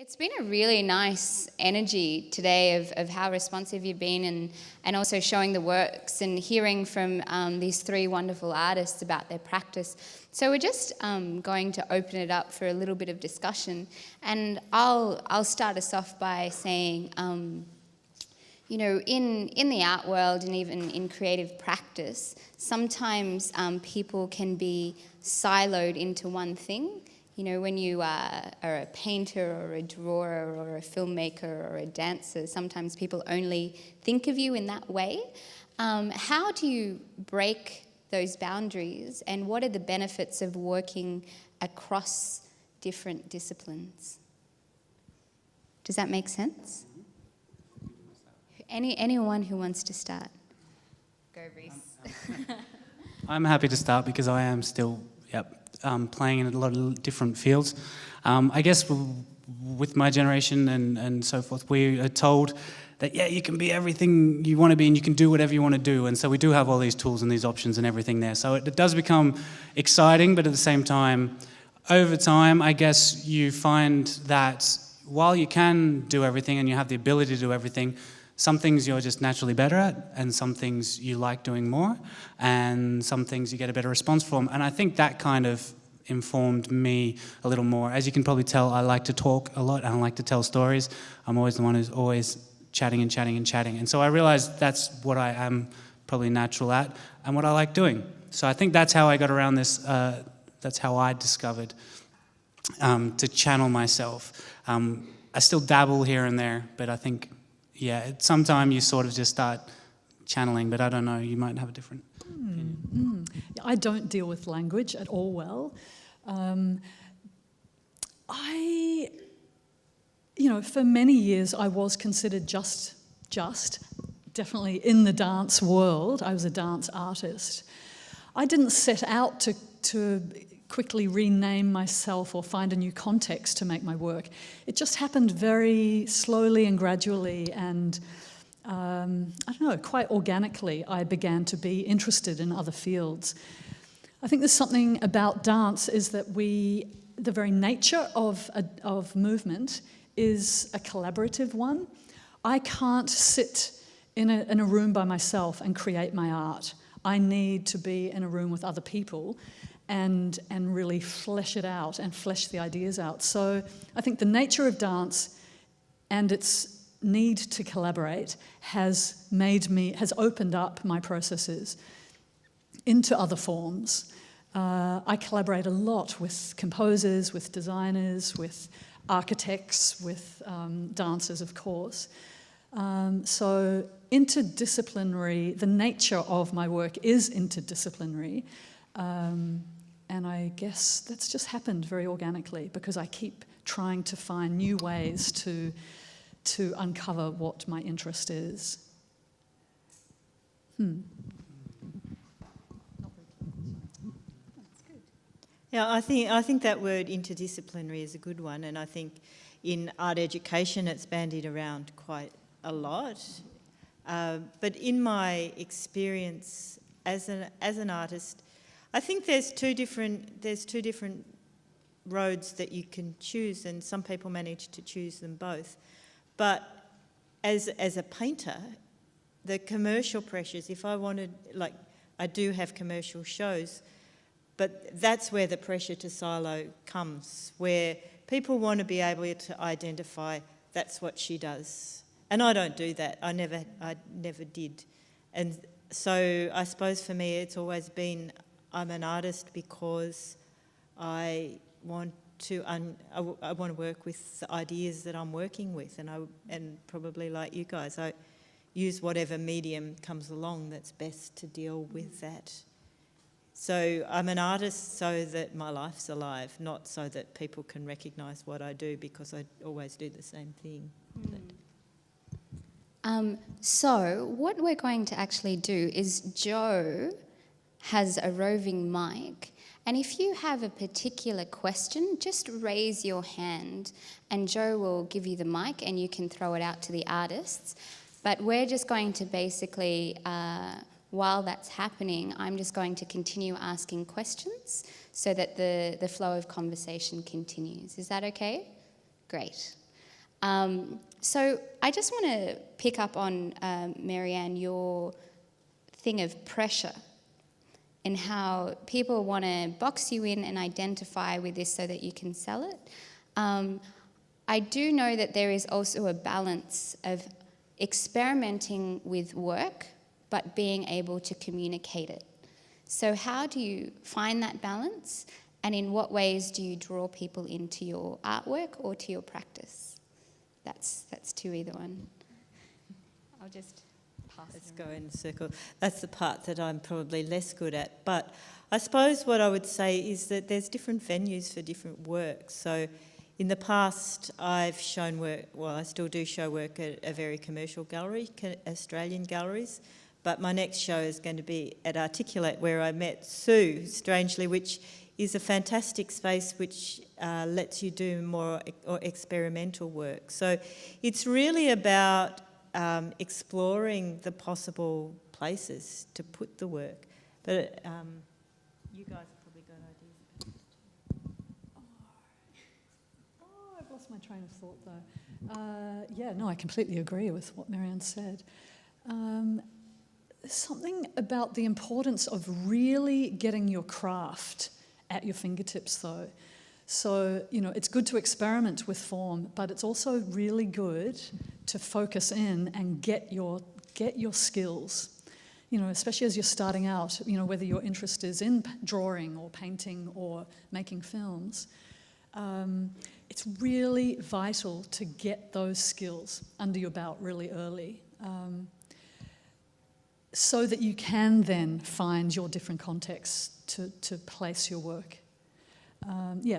It's been a really nice energy today of how responsive you've been and also showing the works and hearing from these three wonderful artists about their practice. So we're just going to open it up for a little bit of discussion, and I'll start us off by saying, you know, in the art world and even in creative practice, sometimes people can be siloed into one thing. You know, when you are a painter or a drawer or a filmmaker or a dancer, sometimes people only think of you in that way. How do you break those boundaries, and what are the benefits of working across different disciplines? Does that make sense? Anyone who wants to start? Go, Rhys. I'm happy to start because I am still, playing in a lot of different fields. I guess with my generation and so forth, we are told that, you can be everything you want to be and you can do whatever you want to do. And so we do have all these tools and these options and everything there. So it does become exciting, but at the same time, over time, I guess you find that while you can do everything and you have the ability to do everything, some things you're just naturally better at, and some things you like doing more, and some things you get a better response from. And I think that kind of informed me a little more. As you can probably tell, I like to talk a lot and I like to tell stories. I'm always the one who's always chatting and chatting and chatting. And so I realized that's what I am probably natural at and what I like doing. So I think that's how I got around this, that's how I discovered to channel myself. I still dabble here and there, but I think sometime you sort of just start channeling, but I don't know, you might have a different opinion. I don't deal with language at all well. For many years I was considered just definitely in the dance world. I was a dance artist. I didn't set out to quickly rename myself or find a new context to make my work. It just happened very slowly and gradually, and quite organically I began to be interested in other fields. I think there's something about dance is that the very nature of movement is a collaborative one. I can't sit in a room by myself and create my art. I need to be in a room with other people and really flesh it out and flesh the ideas out. So I think the nature of dance and its need to collaborate has opened up my processes into other forms. I collaborate a lot with composers, with designers, with architects, with dancers, of course. So interdisciplinary, the nature of my work is interdisciplinary. And I guess that's just happened very organically because I keep trying to find new ways to uncover what my interest is. Yeah, I think that word interdisciplinary is a good one, and I think in art education it's bandied around quite a lot. But in my experience as an artist, I think there's two different roads that you can choose, and some people manage to choose them both. But as a painter, the commercial pressures, if I wanted, I do have commercial shows, but that's where the pressure to silo comes, where people want to be able to identify that's what she does. And I don't do that. I never did. And so I suppose for me it's always been I'm an artist because I want to work with the ideas that I'm working with, and probably like you guys, I use whatever medium comes along that's best to deal with that. So I'm an artist so that my life's alive, not so that people can recognise what I do, because I always do the same thing. So what we're going to actually do is Joe has a roving mic, and if you have a particular question, just raise your hand and Joe will give you the mic and you can throw it out to the artists. But we're just going to basically, while that's happening, I'm just going to continue asking questions so that the flow of conversation continues. Is that okay? Great. So I just want to pick up on, Maryanne, your thing of pressure and how people want to box you in and identify with this so that you can sell it. I do know that there is also a balance of experimenting with work but being able to communicate it. So how do you find that balance, and in what ways do you draw people into your artwork or to your practice? That's to either one. I'll just pass. Let's go in a circle. That's the part that I'm probably less good at. But I suppose what I would say is that there's different venues for different works. So in the past, I've shown work, well, I still do show work at a very commercial gallery, Australian galleries. But my next show is going to be at Articulate, where I met Sue, strangely, which is a fantastic space which lets you do more or experimental work. So it's really about exploring the possible places to put the work. But you guys have probably got ideas. Oh, I've lost my train of thought though. Yeah, no, I completely agree with what Maryanne said. There's something about the importance of really getting your craft at your fingertips though. So, you know, it's good to experiment with form, but it's also really good to focus in and get your skills. You know, especially as you're starting out, you know, whether your interest is in drawing or painting or making films, it's really vital to get those skills under your belt really early. So that you can then find your different contexts to place your work.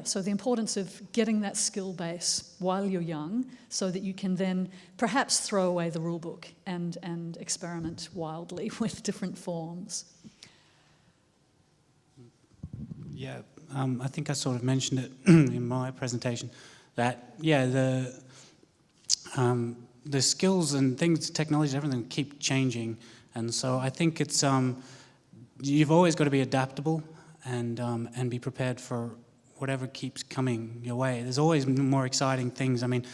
So the importance of getting that skill base while you're young so that you can then perhaps throw away the rule book and experiment wildly with different forms. Yeah, I think I sort of mentioned it in my presentation that, yeah, the skills and things, technology, everything keep changing. And so I think it's, you've always got to be adaptable and be prepared for whatever keeps coming your way. There's always more exciting things. I mean,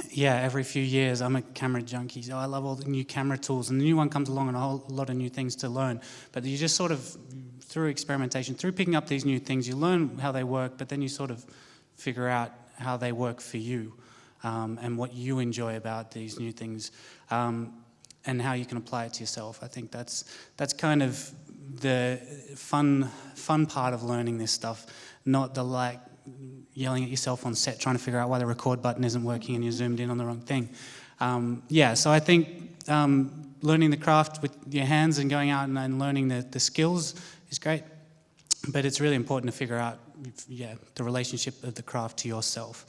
yeah, every few years, I'm a camera junkie, so I love all the new camera tools, and the new one comes along and a whole lot of new things to learn. But you just sort of, through experimentation, through picking up these new things, you learn how they work, but then you sort of figure out how they work for you and what you enjoy about these new things. And how you can apply it to yourself. I think that's kind of the fun part of learning this stuff, not the like yelling at yourself on set trying to figure out why the record button isn't working and you're zoomed in on the wrong thing. So I think learning the craft with your hands and going out and learning the skills is great, but it's really important to figure out the relationship of the craft to yourself.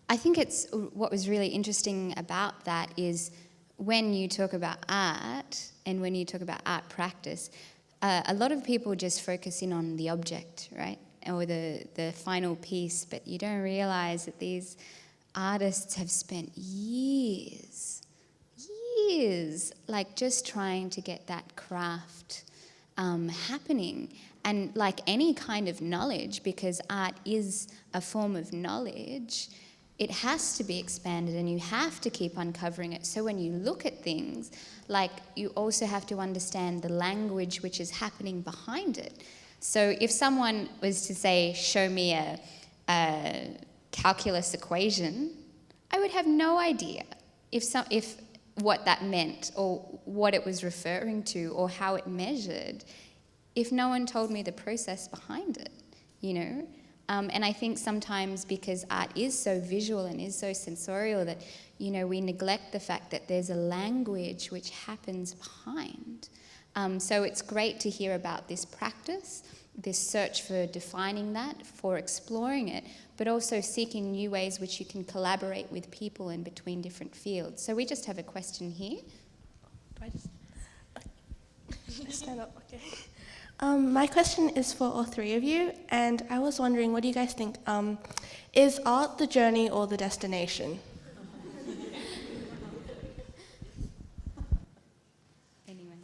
I think what was really interesting about that is when you talk about art and when you talk about art practice, a lot of people just focus in on the object, right? Or the final piece, but you don't realize that these artists have spent years, like just trying to get that craft happening. And like any kind of knowledge, because art is a form of knowledge, it has to be expanded and you have to keep uncovering it. So when you look at things, like you also have to understand the language which is happening behind it. So if someone was to say, show me a calculus equation, I would have no idea if what that meant or what it was referring to or how it measured, if no one told me the process behind it, you know? And I think sometimes because art is so visual and is so sensorial that, you know, we neglect the fact that there's a language which happens behind. So it's great to hear about this practice, this search for defining that, for exploring it, but also seeking new ways which you can collaborate with people in between different fields. So we just have a question here. Do I just stand up? Okay. My question is for all three of you, and I was wondering, what do you guys think? Is art the journey or the destination? Anyone?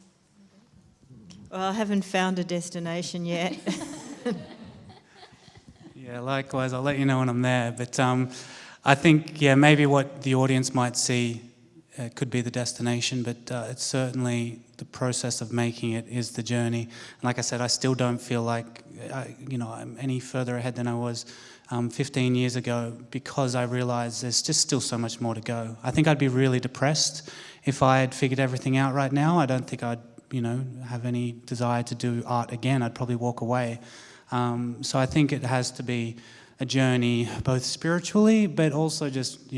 Well, I haven't found a destination yet. Yeah, likewise. I'll let you know when I'm there. But I think, yeah, maybe what the audience might see could be the destination, but it's certainly the process of making it is the journey. And like I said, I still don't feel like, I'm any further ahead than I was 15 years ago, because I realised there's just still so much more to go. I think I'd be really depressed if I had figured everything out right now. I don't think I'd, have any desire to do art again. I'd probably walk away. So I think it has to be a journey, both spiritually, but also just,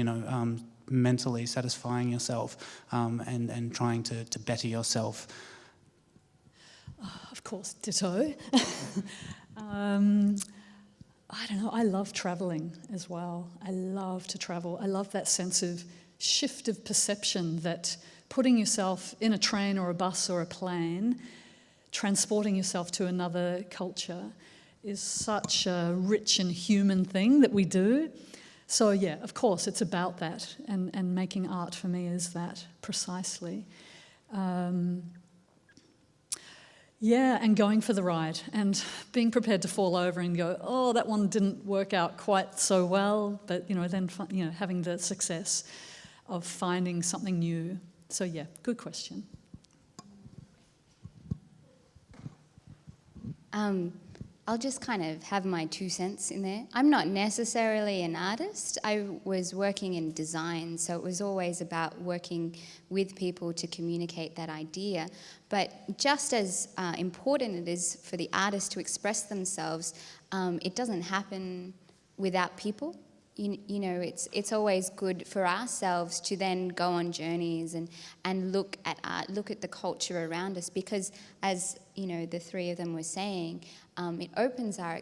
mentally satisfying yourself and trying to better yourself. Of course, ditto. I don't know, I love travelling as well. I love to travel. I love that sense of shift of perception, that putting yourself in a train or a bus or a plane, transporting yourself to another culture, is such a rich and human thing that we do. So yeah, of course, it's about that, and making art for me is that precisely. Yeah, and going for the ride and being prepared to fall over and go, oh, that one didn't work out quite so well, but then having the success of finding something new. So yeah, good question. I'll just kind of have my 2 cents in there. I'm not necessarily an artist. I was working in design, so it was always about working with people to communicate that idea. But just as important it is for the artist to express themselves, it doesn't happen without people. It's always good for ourselves to then go on journeys and look at art, look at the culture around us, because as the three of them were saying, it opens our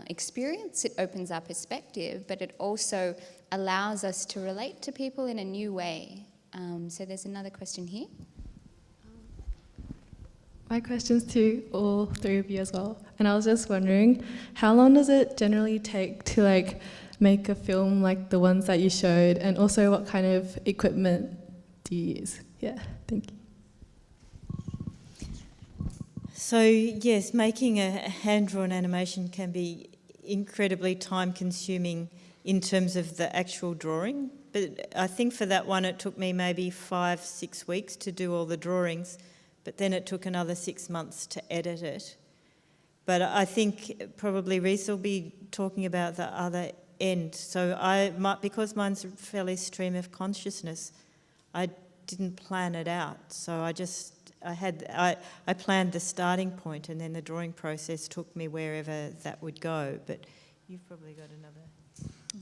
experience, it opens our perspective, but it also allows us to relate to people in a new way. So there's another question here. My question's to all three of you as well. And I was just wondering, how long does it generally take to make a film like the ones that you showed, and also what kind of equipment do you use? Yeah, thank you. So yes, making a hand-drawn animation can be incredibly time-consuming in terms of the actual drawing. But I think for that one it took me maybe 5-6 weeks to do all the drawings, but then it took another 6 months to edit it. But I think probably Rhys will be talking about the other end. So because mine's fairly stream of consciousness, I didn't plan it out. So I planned the starting point, and then the drawing process took me wherever that would go. But you've probably got another.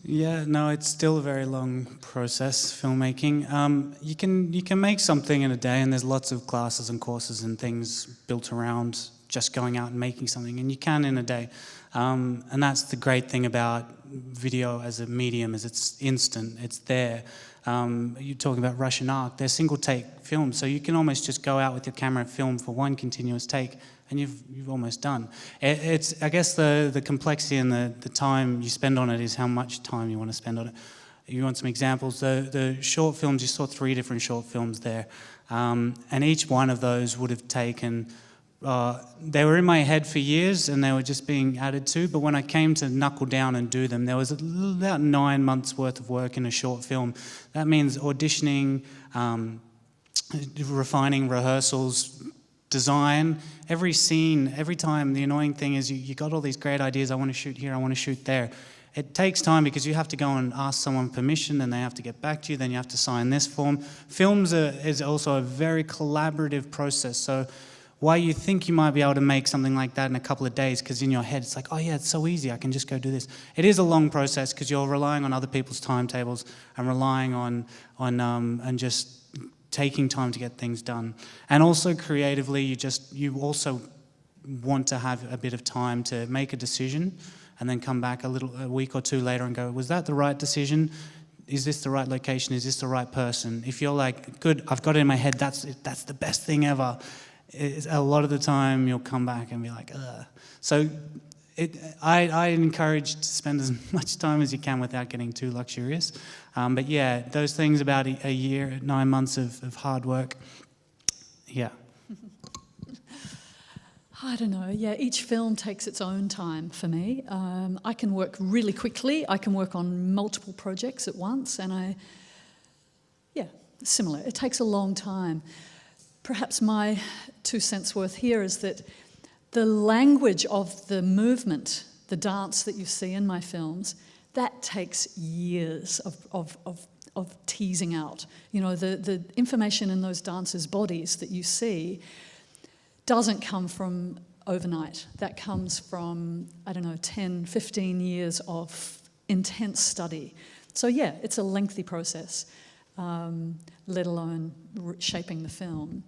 Yeah, no, it's still a very long process, filmmaking. You can make something in a day, and there's lots of classes and courses and things built around just going out and making something, and you can in a day. And that's the great thing about video as a medium, is it's instant, it's there. You're talking about Russian art, they're single take films, so you can almost just go out with your camera and film for one continuous take, and you've almost done. It's I guess the complexity and the time you spend on it is how much time you want to spend on it. If you want some examples, the short films, you saw 3 different short films there, and each one of those would have taken, they were in my head for years and they were just being added to, but when I came to knuckle down and do them, there was about 9 months worth of work in a short film. That means auditioning, refining rehearsals, design, every scene, every time. The annoying thing is you got all these great ideas, I want to shoot here, I want to shoot there. It takes time because you have to go and ask someone permission, then they have to get back to you, then you have to sign this form. Films is also a very collaborative process, so why you think you might be able to make something like that in a couple of days, because in your head it's like, oh yeah, it's so easy, I can just go do this. It is a long process because you're relying on other people's timetables and relying on and just taking time to get things done. And also creatively, you also want to have a bit of time to make a decision and then come back a week or 2 later and go, was that the right decision? Is this the right location? Is this the right person? If you're like, good, I've got it in my head, that's the best thing ever, a lot of the time you'll come back and be like, ugh. So I encourage to spend as much time as you can without getting too luxurious. But yeah, those things about a year, 9 months of hard work, yeah. I don't know, yeah, each film takes its own time for me. I can work really quickly, I can work on multiple projects at once, and similar. It takes a long time. Perhaps my 2 cents worth here is that the language of the movement, the dance that you see in my films, that takes years of teasing out. You know, the information in those dancers' bodies that you see doesn't come from overnight. That comes from, 10, 15 years of intense study. So yeah, it's a lengthy process, let alone shaping the film.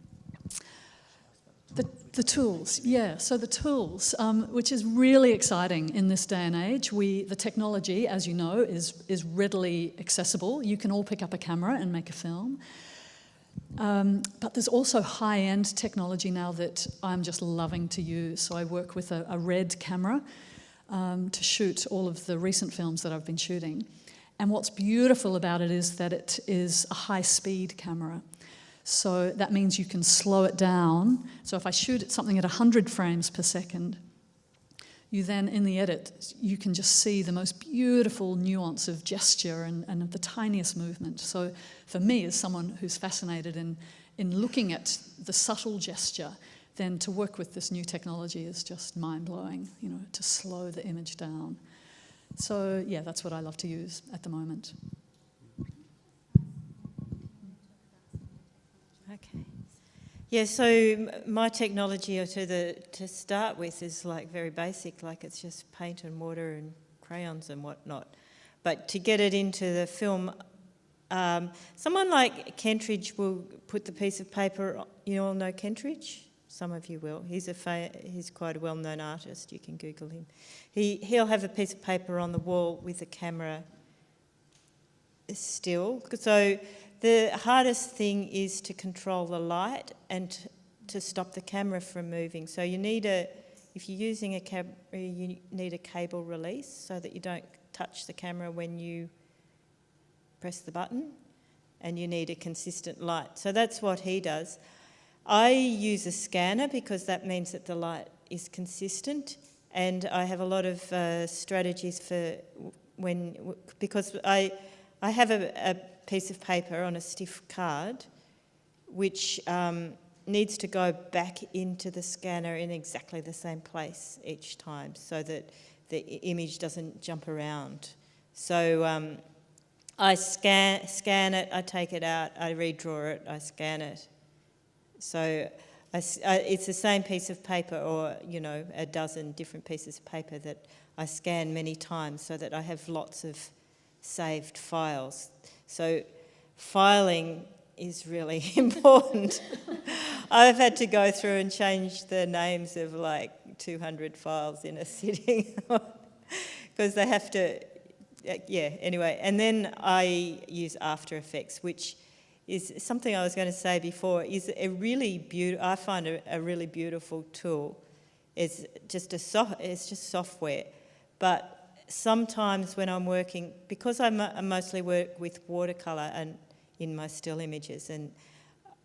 The tools, yeah. So the tools, which is really exciting in this day and age. The technology, as you know, is readily accessible. You can all pick up a camera and make a film. But there's also high-end technology now that I'm just loving to use. So I work with a RED camera to shoot all of the recent films that I've been shooting. And what's beautiful about it is that it is a high-speed camera. So that means you can slow it down. So if I shoot something at 100 frames per second, you then, in the edit, you can just see the most beautiful nuance of gesture and of the tiniest movement. So for me, as someone who's fascinated in looking at the subtle gesture, then to work with this new technology is just mind-blowing, you know, to slow the image down. So yeah, that's what I love to use at the moment. Okay. Yeah, so my technology to start with is like very basic, like it's just paint and water and crayons and whatnot. But to get it into the film, someone like Kentridge will put the piece of paper, you all know Kentridge? Some of you will. He's quite a well-known artist, you can Google him. He'll have a piece of paper on the wall with a camera still. So the hardest thing is to control the light and to stop the camera from moving. So you need if you're using a camera, you need a cable release so that you don't touch the camera when you press the button, and you need a consistent light. So that's what he does. I use a scanner because that means that the light is consistent, and I have a lot of strategies for because I have a piece of paper on a stiff card which needs to go back into the scanner in exactly the same place each time so that the image doesn't jump around. So I scan it, I take it out, I redraw it, I scan it. So it's the same piece of paper, or, you know, a dozen different pieces of paper that I scan many times so that I have lots of saved files. So filing is really important. I've had to go through and change the names of like 200 files in a sitting because they have to, anyway. And then I use After Effects, which is something I was going to say before, is a really beautiful, I find a really beautiful tool. It's just software. But sometimes when I'm working, because I mostly work with watercolour and in my still images, and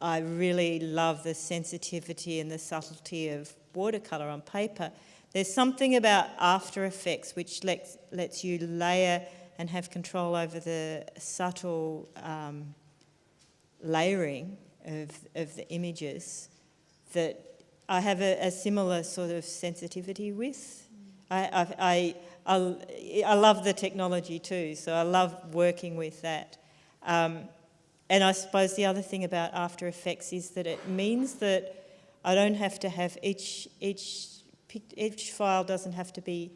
I really love the sensitivity and the subtlety of watercolour on paper, there's something about After Effects which lets you layer and have control over the subtle layering of the images that I have a similar sort of sensitivity with. I love the technology too, so I love working with that. And I suppose the other thing about After Effects is that it means that I don't have to have each file doesn't have to be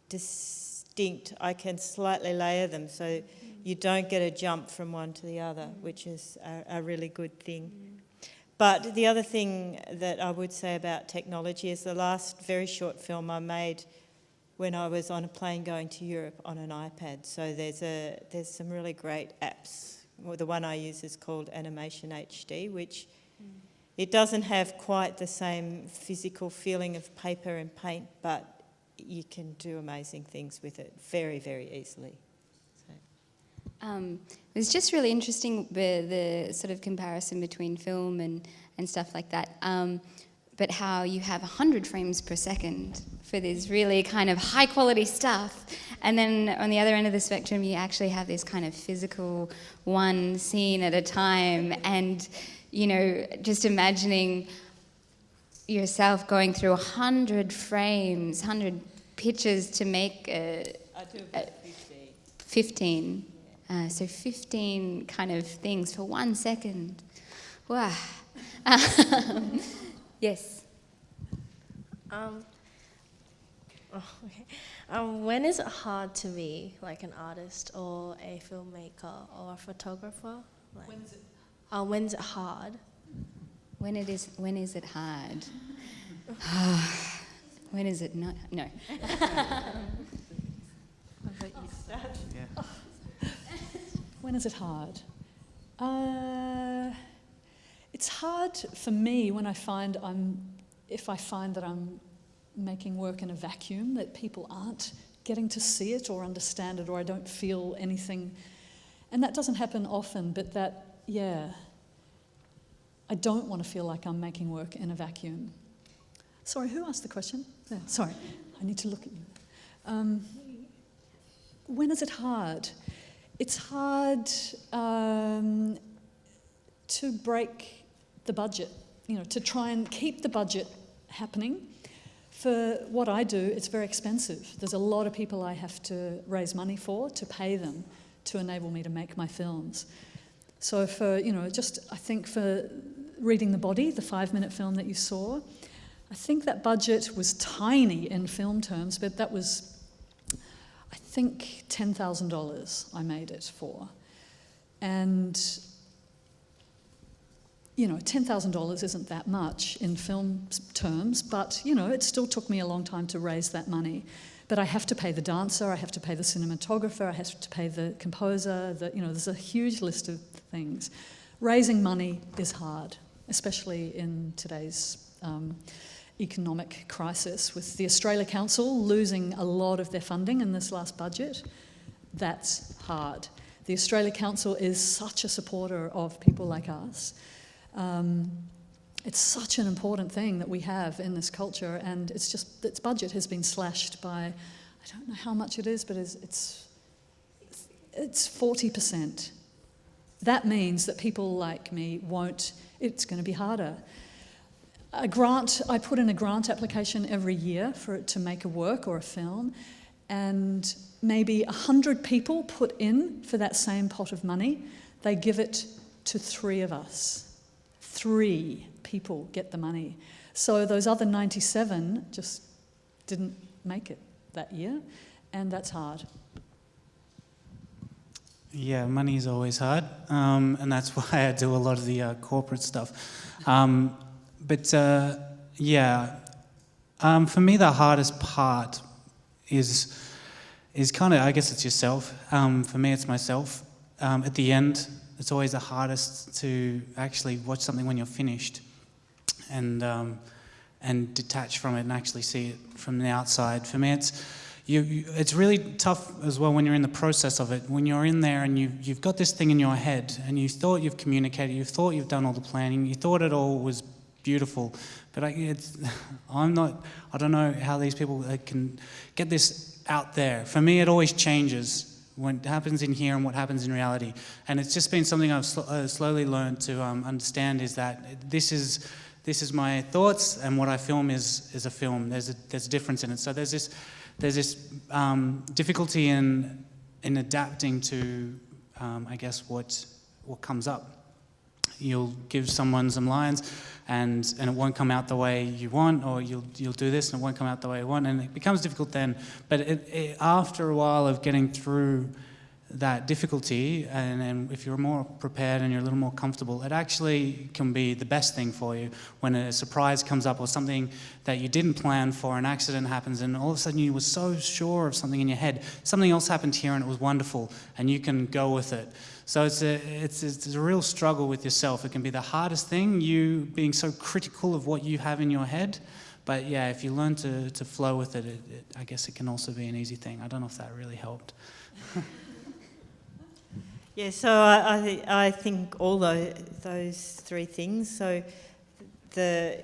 distinct. I can slightly layer them so you don't get a jump from one to the other, which is a really good thing. But the other thing that I would say about technology is the last very short film I made when I was on a plane going to Europe on an iPad. So there's some really great apps. Well, the one I use is called Animation HD, which it doesn't have quite the same physical feeling of paper and paint, but you can do amazing things with it very, very easily. It was just really interesting the sort of comparison between film and stuff like that. but how you have 100 frames per second for this really kind of high quality stuff. And then on the other end of the spectrum, you actually have this kind of physical one scene at a time. And, you know, just imagining yourself going through 100 frames, 100 pictures to make I do about 15. So 15 kind of things for 1 second. Wow. Yes. When is it hard to be like an artist or a filmmaker or a photographer? Like, when's it hard? When is it hard? When is it not? No. When is it hard? It's hard for me when if I find that I'm making work in a vacuum, that people aren't getting to see it or understand it, or I don't feel anything. And that doesn't happen often, but I don't want to feel like I'm making work in a vacuum. Sorry, who asked the question? Yeah, sorry, I need to look at you. When is it hard? It's hard to break the budget, to try and keep the budget happening. For what I do, it's very expensive. There's a lot of people I have to raise money for, to pay them, to enable me to make my films. So for, I think for Reading the Body, the 5-minute film that you saw, I think that budget was tiny in film terms, but that was, I think, $10,000 I made it for. And $10,000 isn't that much in film terms, but, it still took me a long time to raise that money. But I have to pay the dancer, I have to pay the cinematographer, I have to pay the composer, there's a huge list of things. Raising money is hard, especially in today's economic crisis, with the Australia Council losing a lot of their funding in this last budget. That's hard. The Australia Council is such a supporter of people like us. It's such an important thing that we have in this culture, and it's just its budget has been slashed by, I don't know how much it is, but it's 40%. That means that people like me it's going to be harder. I put in a grant application every year to make a work or a film, and maybe 100 people put in for that same pot of money. They give it to 3 of us. 3 people get the money. So those other 97 just didn't make it that year, and that's hard. Yeah, money is always hard, and that's why I do a lot of the corporate stuff. For me, the hardest part is kind of, I guess it's yourself. For me, it's myself. At the end, it's always the hardest to actually watch something when you're finished and detach from it and actually see it from the outside. For me, it's really tough as well when you're in the process of it. When you're in there and you've got this thing in your head and you thought you've communicated, you thought you've done all the planning, you thought it all was beautiful, but I don't know how these people can get this out there. For me, it always changes when it happens in here and what happens in reality. And it's just been something I've slowly learned to understand, is that this is my thoughts, and what I film is a film. There's a difference in it. So there's this difficulty in adapting to, I guess, what comes up. You'll give someone some lines, and it won't come out the way you want, or you'll do this and it won't come out the way you want, and it becomes difficult then. But after a while of getting through that difficulty, and if you're more prepared and you're a little more comfortable, it actually can be the best thing for you. When a surprise comes up or something that you didn't plan for, an accident happens, and all of a sudden you were so sure of something in your head, something else happened here and it was wonderful, and you can go with it. So it's a real struggle with yourself. It can be the hardest thing, you being so critical of what you have in your head. But yeah, if you learn to flow with it, I guess it can also be an easy thing. I don't know if that really helped. Yeah, so I think all those 3 things. So the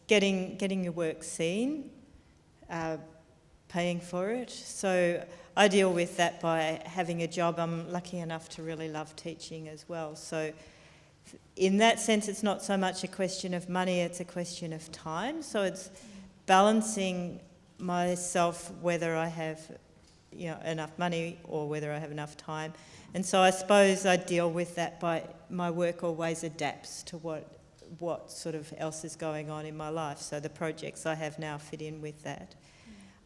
getting your work seen, paying for it. So I deal with that by having a job. I'm lucky enough to really love teaching as well. So in that sense, it's not so much a question of money, it's a question of time. So it's balancing myself whether I have enough money or whether I have enough time. And so I suppose I deal with that by my work always adapts to what sort of else is going on in my life. So the projects I have now fit in with that.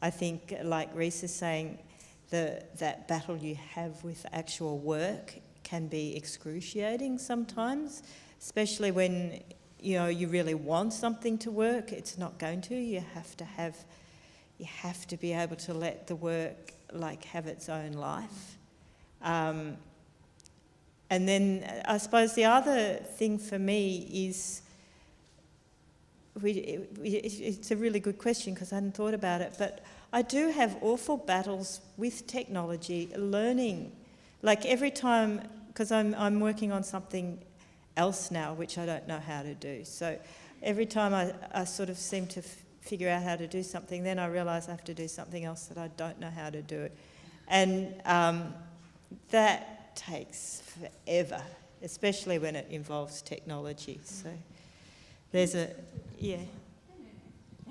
I think, like Rhys is saying, that battle you have with actual work can be excruciating sometimes, especially when you really want something to work. It's not going to. You have to be able to let the work have its own life. And then I suppose the other thing for me is, it's a really good question because I hadn't thought about it, but I do have awful battles with technology, learning. Like every time, because I'm working on something else now, which I don't know how to do. So every time I sort of seem to figure out how to do something, then I realise I have to do something else that I don't know how to do. And that takes forever, especially when it involves technology. So there's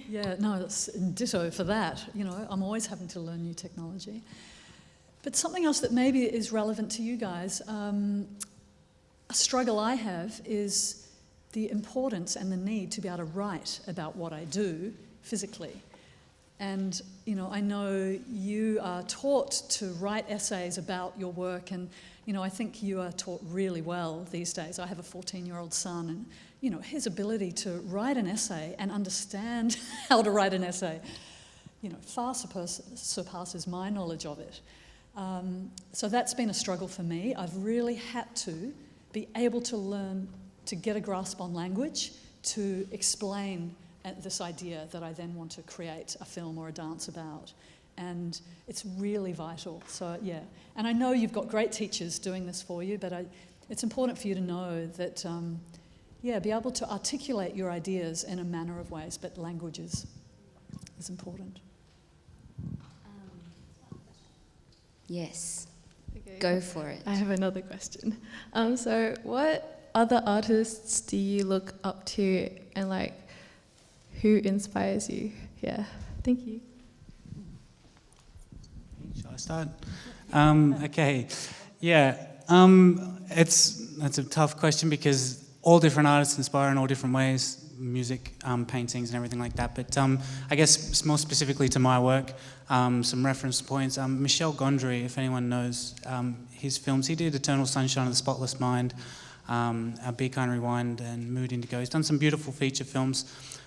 Yeah, no, that's ditto for that. I'm always having to learn new technology. But something else that maybe is relevant to you guys, a struggle I have is the importance and the need to be able to write about what I do physically. And, I know you are taught to write essays about your work, and, I think you are taught really well these days. I have a 14-year-old son, and, his ability to write an essay and understand how to write an essay, far surpasses my knowledge of it. So that's been a struggle for me. I've really had to be able to learn to get a grasp on language, to explain this idea that I then want to create a film or a dance about. And it's really vital. So, yeah. And I know you've got great teachers doing this for you, but it's important for you to know that, be able to articulate your ideas in a manner of ways, but language is important. Yes. Okay. Go for it. I have another question. So what other artists do you look up to, and who inspires you? Yeah, thank you. Shall I start? Okay, yeah. That's a tough question because all different artists inspire in all different ways, music, paintings and everything like that. But I guess more specifically to my work, some reference points. Michel Gondry, if anyone knows his films, he did Eternal Sunshine of the Spotless Mind, Be Kind Rewind and Mood Indigo. He's done some beautiful feature films.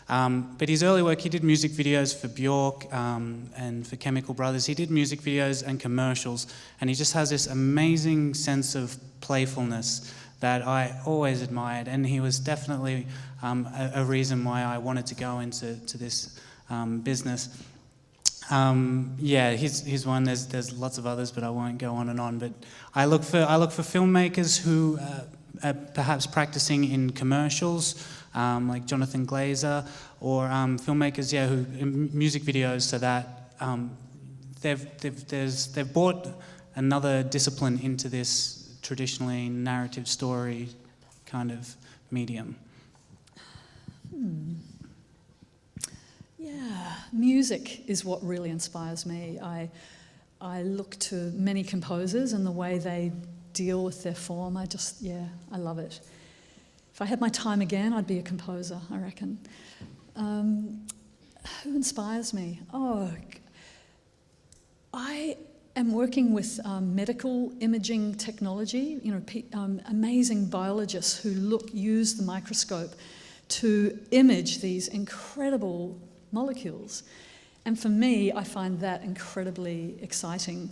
But his early work, he did music videos for Bjork and for Chemical Brothers. He did music videos and commercials, and he just has this amazing sense of playfulness that I always admired, and he was definitely a reason why I wanted to go into this business. He's one. There's lots of others, but I won't go on and on. But I look for filmmakers who are perhaps practicing in commercials, like Jonathan Glazer, or filmmakers, who in music videos, so that they've brought another discipline into this traditionally narrative story kind of medium. Yeah, music is what really inspires me. I look to many composers and the way they deal with their form. I love it. If I had my time again, I'd be a composer, I reckon. Who inspires me? I am working with medical imaging technology, amazing biologists who use the microscope to image these incredible molecules. And for me, I find that incredibly exciting,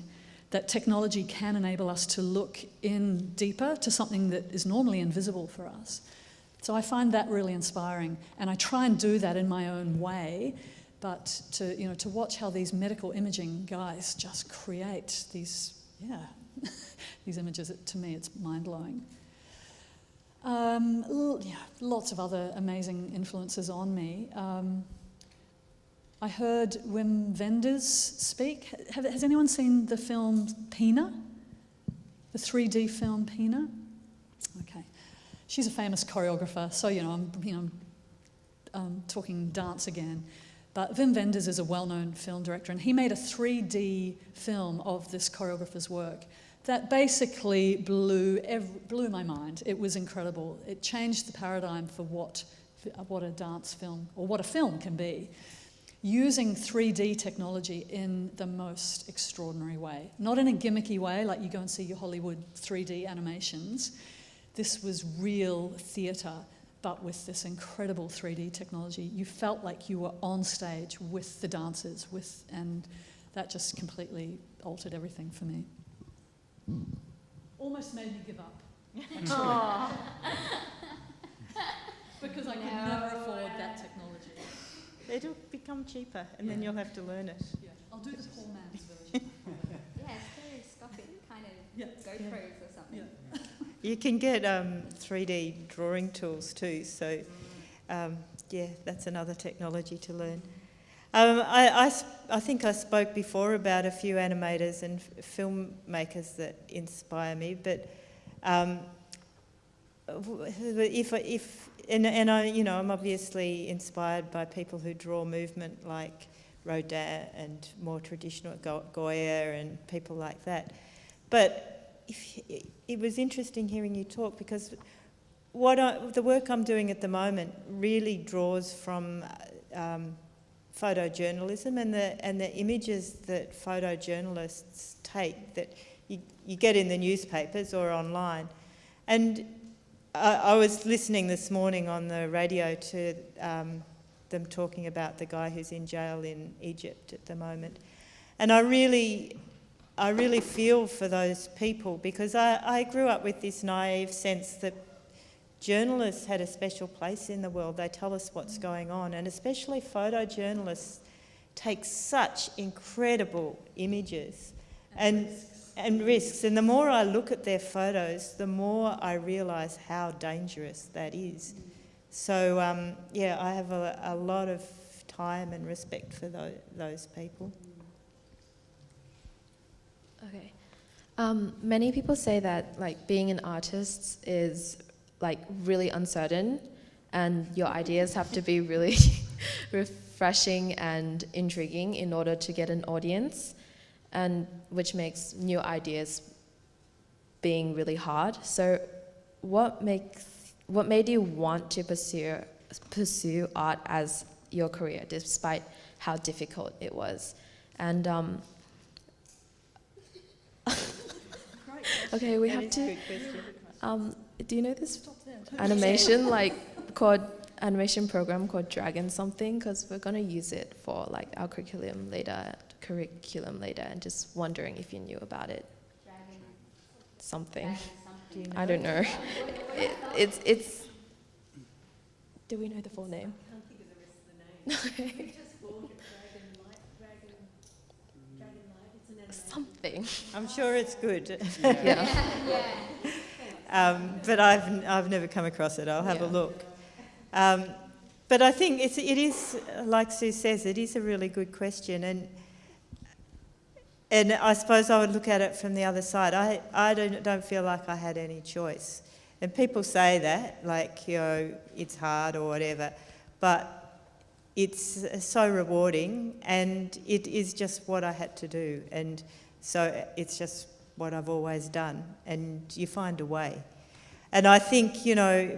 that technology can enable us to look in deeper to something that is normally invisible for us. So I find that really inspiring, and I try and do that in my own way. But to watch how these medical imaging guys just create these images, to me, it's mind-blowing. Yeah, lots of other amazing influences on me. I heard Wim Wenders speak. Has anyone seen the film Pina? The 3D film Pina? Okay. She's a famous choreographer, so I'm talking dance again. But Wim Wenders is a well-known film director, and he made a 3D film of this choreographer's work that basically blew my mind. It was incredible. It changed the paradigm for what a dance film, or what a film can be, using 3D technology in the most extraordinary way. Not in a gimmicky way, like you go and see your Hollywood 3D animations. This was real theatre, but with this incredible 3D technology. You felt like you were on stage with the dancers, and that just completely altered everything for me. Almost made me give up. Because I could never afford that technology. It'll become cheaper, and then you'll have to learn it. Yeah, I'll do the poor man's version. Yeah, stereoscopic kind of GoPros or something. Yeah. You can get 3D drawing tools too, so that's another technology to learn. I think I spoke before about a few animators and filmmakers that inspire me, but I'm obviously inspired by people who draw movement like Rodin and more traditional Goya and people like that. But it was interesting hearing you talk, because the work I'm doing at the moment really draws from photojournalism and the images that photojournalists take that you get in the newspapers or online. And I was listening this morning on the radio to them talking about the guy who's in jail in Egypt at the moment. And I really feel for those people, because I grew up with this naive sense that journalists had a special place in the world. They tell us what's going on, and especially photojournalists take such incredible images and risks. And the more I look at their photos, the more I realise how dangerous that is. So, I have a lot of time and respect for those people. Okay. Many people say that being an artist is really uncertain, and your ideas have to be really refreshing and intriguing in order to get an audience, and which makes new ideas being really hard. So what made you want to pursue art as your career, despite how difficult it was? And okay, we have to. Do you know this animation animation program called Dragon something? Because we're gonna use it for our curriculum later, and just wondering if you knew about it. Dragon something. Do you know? I don't know. It's. Do we know the full name? I can't think of the rest of the name. We just called it Dragon Light. It's an animation. Something. I'm sure it's good. Yeah. But I've never come across it. I'll have a look. But I think it is, like Sue says, it is a really good question, and I suppose I would look at it from the other side. I don't feel like I had any choice, and people say that it's hard or whatever, but it's so rewarding, and it is just what I had to do, and so it's just what I've always done, and you find a way. And I think,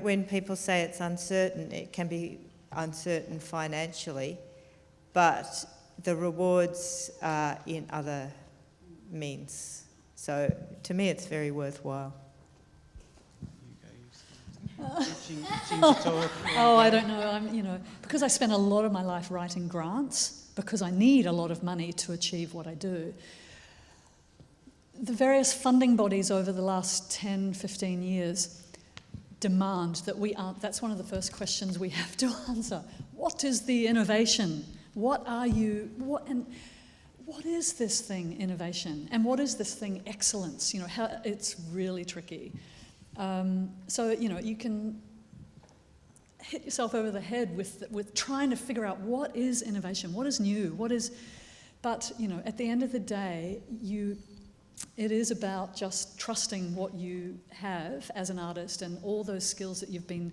when people say it's uncertain, it can be uncertain financially, but the rewards are in other means. So to me, it's very worthwhile. Oh, I don't know. Because I spent a lot of my life writing grants, because I need a lot of money to achieve what I do. The various funding bodies over the last 10, 15 years demand that that's one of the first questions we have to answer. What is the innovation? What is this thing innovation? And what is this thing excellence? It's really tricky. So, you can hit yourself over the head with trying to figure out what is innovation, what is new, but, at the end of the day, it is about just trusting what you have as an artist and all those skills that you've been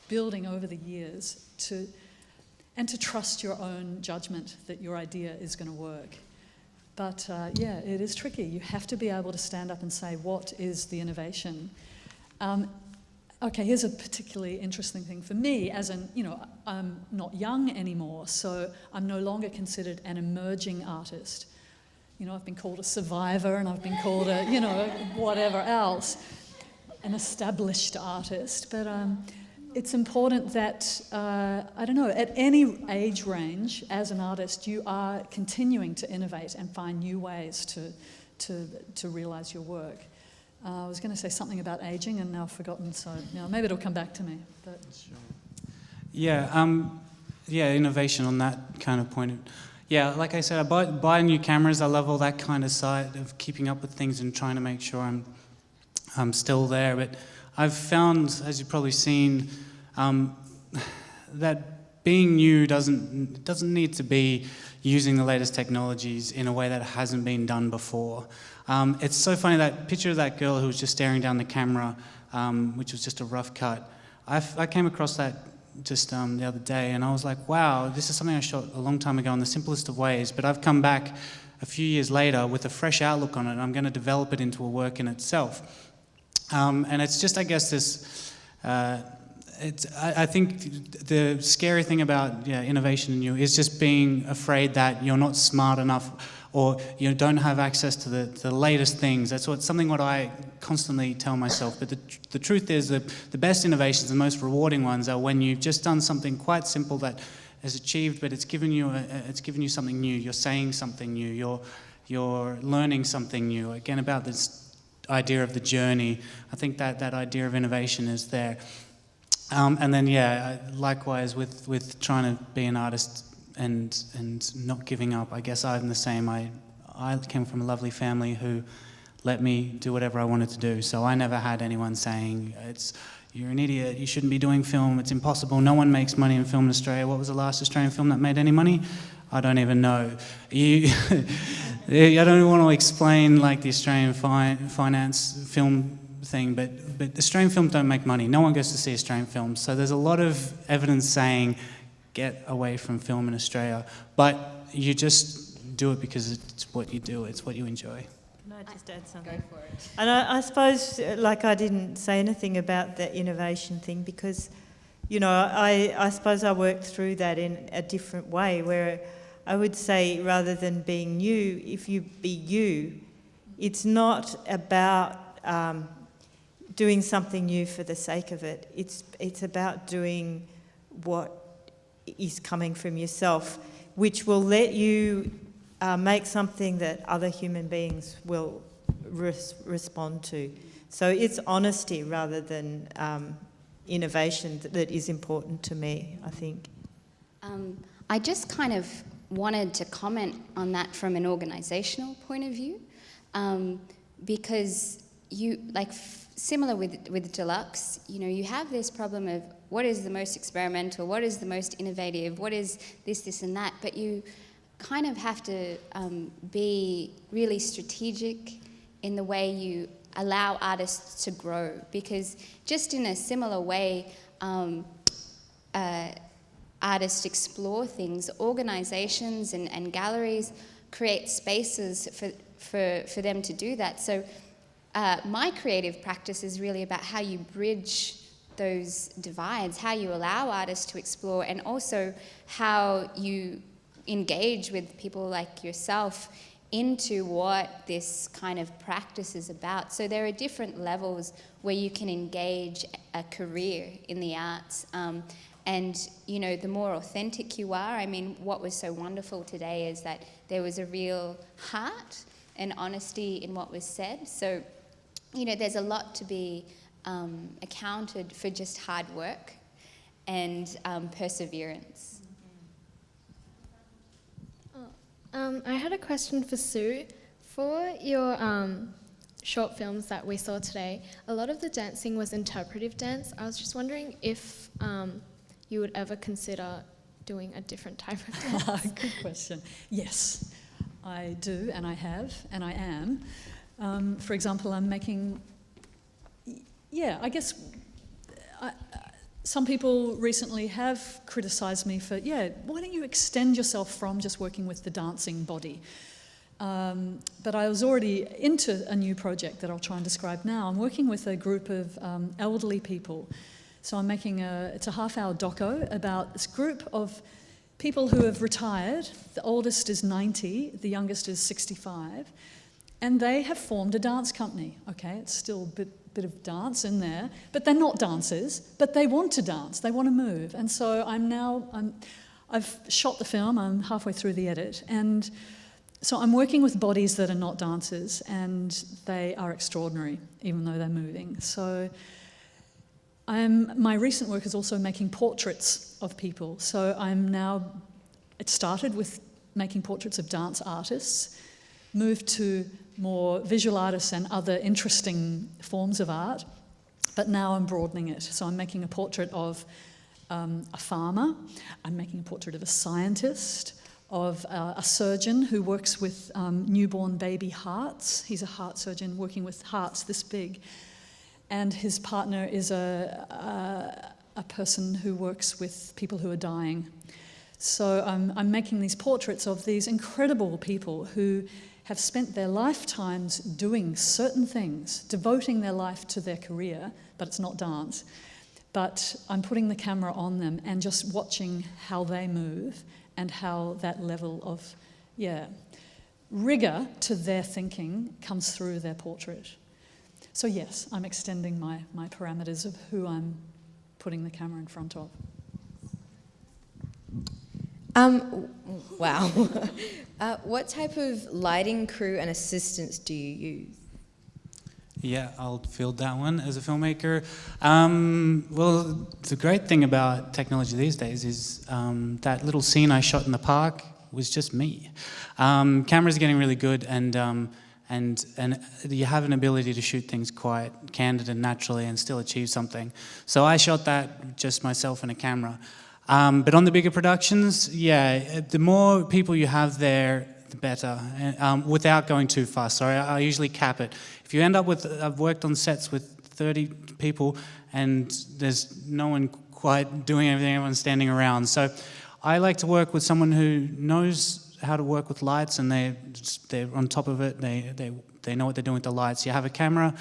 building over the years and to trust your own judgment that your idea is going to work. But it is tricky. You have to be able to stand up and say, what is the innovation? Okay, here's a particularly interesting thing for me, I'm not young anymore, so I'm no longer considered an emerging artist. I've been called a survivor, and I've been called whatever else, an established artist. But it's important that, at any age range, as an artist, you are continuing to innovate and find new ways to realise your work. I was going to say something about ageing and now I've forgotten, so maybe it'll come back to me. But. Sure. Innovation on that kind of point. Yeah, like I said, I buy new cameras. I love all that kind of side of keeping up with things and trying to make sure I'm still there. But I've found, as you've probably seen, that being new doesn't need to be using the latest technologies in a way that hasn't been done before. It's so funny, that picture of that girl who was just staring down the camera, which was just a rough cut. I came across that just the other day, and I was like, wow, this is something I shot a long time ago in the simplest of ways, but I've come back a few years later with a fresh outlook on it, and I'm going to develop it into a work in itself. And it's just, I guess, this... I think the scary thing about innovation in you is just being afraid that you're not smart enough or you don't have access to the latest things. That's something I constantly tell myself. But the truth is that the best innovations, the most rewarding ones, are when you've just done something quite simple that is achieved, but it's given you something new. You're saying something new. You're learning something new. Again, about this idea of the journey, I think that idea of innovation is there. And then, likewise with trying to be an artist and not giving up. I guess I'm the same. I came from a lovely family who let me do whatever I wanted to do. So I never had anyone saying, you're an idiot, you shouldn't be doing film, it's impossible, no one makes money in film in Australia. What was the last Australian film that made any money? I don't even know. I don't want to explain like the Australian finance film thing, but Australian films don't make money. No one goes to see Australian films. So there's a lot of evidence saying, get away from film in Australia. But you just do it because it's what you do, it's what you enjoy. Can I just add something? Go for it. And I suppose, I didn't say anything about the innovation thing because, I suppose I worked through that in a different way where I would say rather than being new, if you be you, it's not about doing something new for the sake of it. It's about doing what is coming from yourself, which will let you make something that other human beings will respond to. So it's honesty rather than innovation that is important to me, I think. I just kind of wanted to comment on that from an organisational point of view, because similar with dLux, you have this problem of what is the most experimental, what is the most innovative, what is this and that, but you kind of have to be really strategic in the way you allow artists to grow, because just in a similar way artists explore things, organisations and galleries create spaces for them to do that. So my creative practice is really about how you bridge those divides, how you allow artists to explore, and also how you engage with people like yourself into what this kind of practice is about. So there are different levels where you can engage a career in the arts. And, the more authentic you are, what was so wonderful today is that there was a real heart and honesty in what was said. So, there's a lot to be accounted for just hard work and perseverance. I had a question for Sue. For your short films that we saw today, a lot of the dancing was interpretive dance. I was just wondering if you would ever consider doing a different type of dance. Good question. Yes, I do, and I have, and I am. For example, I'm making, I guess some people recently have criticised me for, why don't you extend yourself from just working with the dancing body? But I was already into a new project that I'll try and describe now. I'm working with a group of elderly people. So I'm making it's a half-hour doco about this group of people who have retired. The oldest is 90, the youngest is 65. And they have formed a dance company, okay? It's still a bit of dance in there, but they're not dancers, but they want to dance, they want to move. And so I've shot the film, I'm halfway through the edit, and so I'm working with bodies that are not dancers, and they are extraordinary, even though they're moving. So my recent work is also making portraits of people. So it started with making portraits of dance artists, moved to more visual artists and other interesting forms of art, but now I'm broadening it. So I'm making a portrait of a farmer, I'm making a portrait of a scientist, of a surgeon who works with newborn baby hearts. He's a heart surgeon working with hearts this big. And his partner is a person who works with people who are dying. So I'm making these portraits of these incredible people who have spent their lifetimes doing certain things, devoting their life to their career, but it's not dance. But I'm putting the camera on them and just watching how they move and how that level of, rigour to their thinking comes through their portrait. So yes, I'm extending my parameters of who I'm putting the camera in front of. Wow. What type of lighting crew and assistants do you use? Yeah, I'll field that one as a filmmaker. Well, the great thing about technology these days is that little scene I shot in the park was just me. Cameras are getting really good, and you have an ability to shoot things quite candid and naturally and still achieve something. So I shot that just myself and a camera. But on the bigger productions, the more people you have there, the better, without going too fast. Sorry, I usually cap it. If you end up with, I've worked on sets with 30 people and there's no one quite doing everything, everyone's standing around. So I like to work with someone who knows how to work with lights, and they're on top of it, they know what they're doing with the lights. You have a camera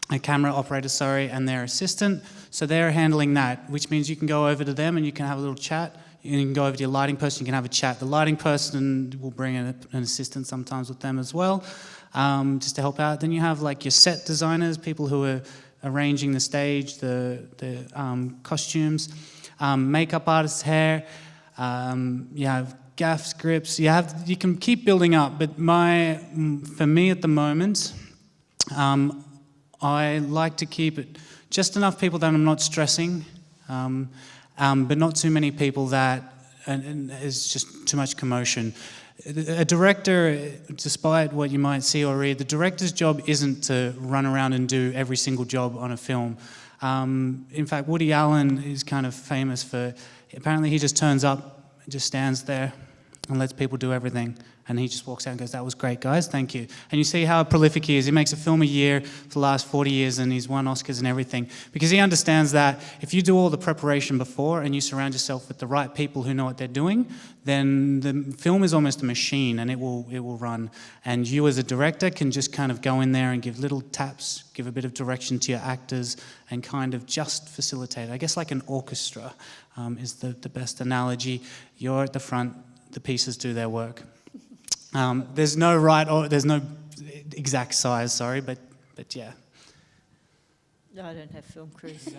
operator, and their assistant, so they're handling that, which means you can go over to them and you can have a little chat. You can go over to your lighting person, you can have a chat. The lighting person will bring an assistant sometimes with them as well, just to help out. Then you have like your set designers, people who are arranging the stage, the costumes, makeup artists, hair, you have gaff scripts, you can keep building up, but for me at the moment, I like to keep it just enough people that I'm not stressing, but not too many people that is just too much commotion. A director, despite what you might see or read, the director's job isn't to run around and do every single job on a film. In fact, Woody Allen is kind of famous for, apparently he just turns up, just stands there and lets people do everything. And he just walks out and goes, "That was great, guys, thank you." And you see how prolific he is. He makes a film a year for the last 40 years and he's won Oscars and everything. Because he understands that if you do all the preparation before and you surround yourself with the right people who know what they're doing, then the film is almost a machine and it will run. And you as a director can just kind of go in there and give little taps, give a bit of direction to your actors and kind of just facilitate. I guess like an orchestra is the best analogy. You're at the front, the pieces do their work. There's no right or there's no exact size, sorry, but yeah. No, I don't have film crews.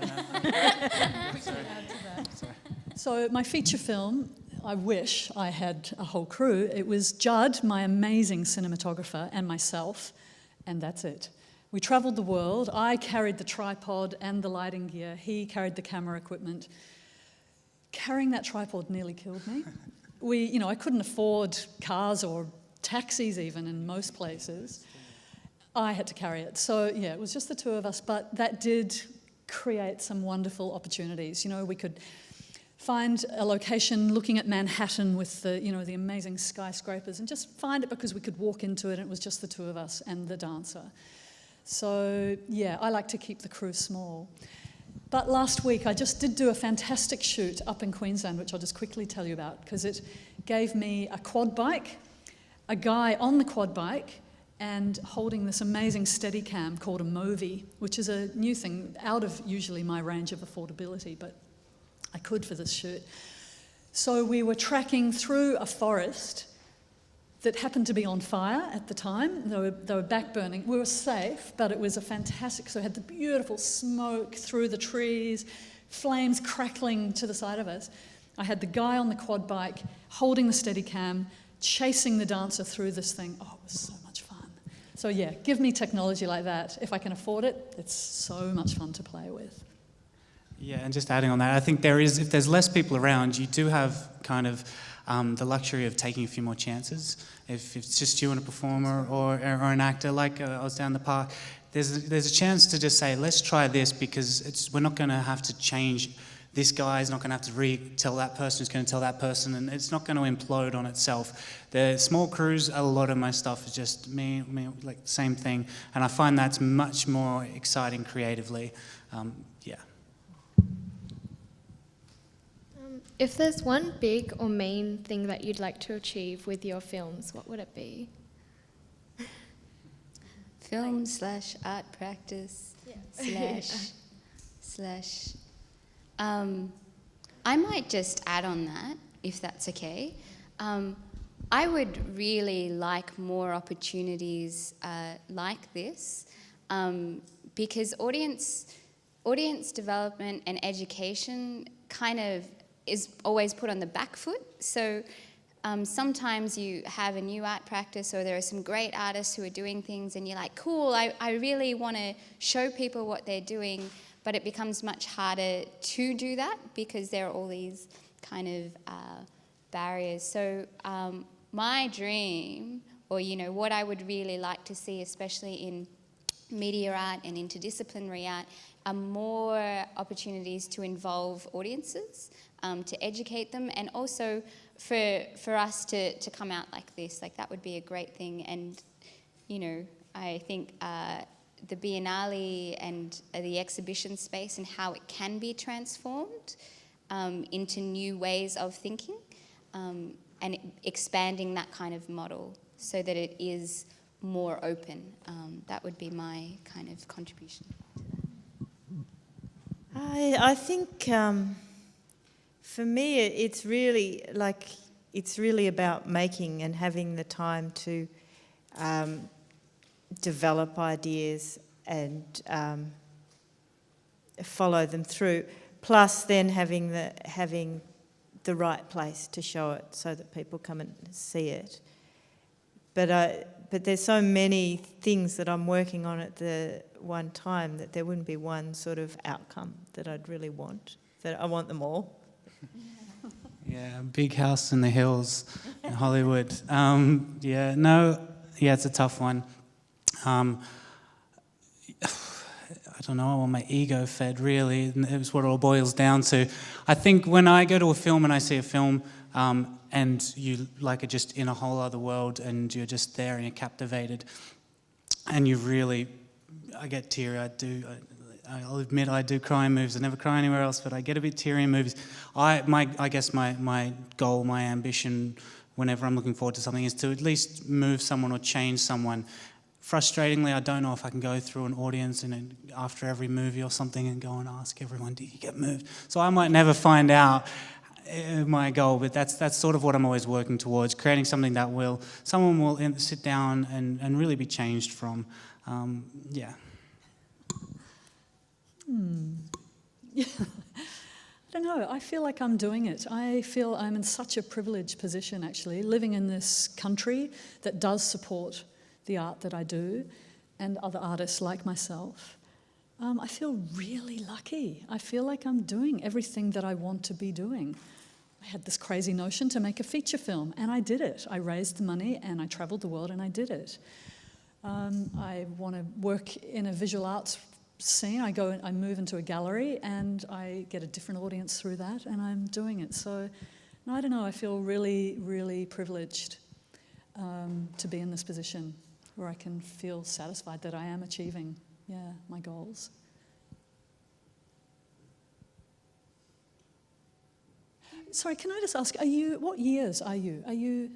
So my feature film, I wish I had a whole crew. It was Judd, my amazing cinematographer, and myself, and that's it. We travelled the world. I carried the tripod and the lighting gear. He carried the camera equipment. Carrying that tripod nearly killed me. I couldn't afford cars or taxis even in most places. I had to carry it. So, yeah, it was just the two of us, but that did create some wonderful opportunities. You know, we could find a location looking at Manhattan with the, you know, the amazing skyscrapers, and just find it because we could walk into it and it was just the two of us and the dancer. So, yeah, I like to keep the crew small. But last week I just did do a fantastic shoot up in Queensland, which I'll just quickly tell you about, because it gave me a quad bike, a guy on the quad bike, and holding this amazing Steadicam called a Movi, which is a new thing, out of usually my range of affordability, but I could for this shoot. So we were tracking through a forest that happened to be on fire at the time. They were back burning. We were safe, but it was a fantastic, so it had the beautiful smoke through the trees, flames crackling to the side of us. I had the guy on the quad bike holding the Steadicam, chasing the dancer through this thing. Oh, it was so much fun. So yeah, give me technology like that. If I can afford it, it's so much fun to play with. Yeah, and just adding on that, I think there is, if there's less people around, you do have kind of the luxury of taking a few more chances. If it's just you and a performer or an actor, like I was down the park, there's a chance to just say, let's try this, because we're not going to have to change. This guy's not going to have to retell that person who's going to tell that person, and it's not going to implode on itself. The small crews, a lot of my stuff is just me, like same thing, and I find that's much more exciting creatively. Yeah. If there's one big or main thing that you'd like to achieve with your films, what would it be? Film / art practice slash. I might just add on that, if that's okay. I would really like more opportunities like this, because audience development and education kind of is always put on the back foot. So sometimes you have a new art practice, or there are some great artists who are doing things and you're like, cool, I really want to show people what they're doing, but it becomes much harder to do that because there are all these kind of barriers. So my dream, or what I would really like to see, especially in media art and interdisciplinary art, are more opportunities to involve audiences, to educate them, and also for us to come out like this. Like, that would be a great thing. And I think the Biennale and the exhibition space and how it can be transformed into new ways of thinking, and expanding that kind of model so that it is more open. That would be my kind of contribution. I think for me it's really about making and having the time to develop ideas and follow them through, plus then having the right place to show it so that people come and see it. But there's so many things that I'm working on at the one time that there wouldn't be one sort of outcome that I'd really want. That I want them all. Yeah, big house in the hills in Hollywood. It's a tough one. I don't know, I want my ego fed, really. It's what it all boils down to. I think when I go to a film and I see a film, and you like are just in a whole other world, and you're just there and you're captivated, and you really, I get teary. I'll admit I do cry in movies. I never cry anywhere else, but I get a bit teary in movies. I guess my goal, my ambition, whenever I'm looking forward to something, is to at least move someone or change someone. Frustratingly, I don't know if I can go through an audience and after every movie or something and go and ask everyone, "Did you get moved?" So I might never find out my goal, but that's sort of what I'm always working towards, creating something that someone will sit down and really be changed from. Yeah. I don't know, I feel like I'm doing it. I feel I'm in such a privileged position, actually, living in this country that does support the art that I do and other artists like myself. I feel really lucky. I feel like I'm doing everything that I want to be doing. I had this crazy notion to make a feature film, and I did it. I raised the money and I travelled the world and I did it. I want to work in a visual arts scene. I move into a gallery and I get a different audience through that, and I'm doing it. So, I don't know, I feel really, really privileged to be in this position where I can feel satisfied that I am achieving, my goals. Sorry, can I just ask, what years are you? Are you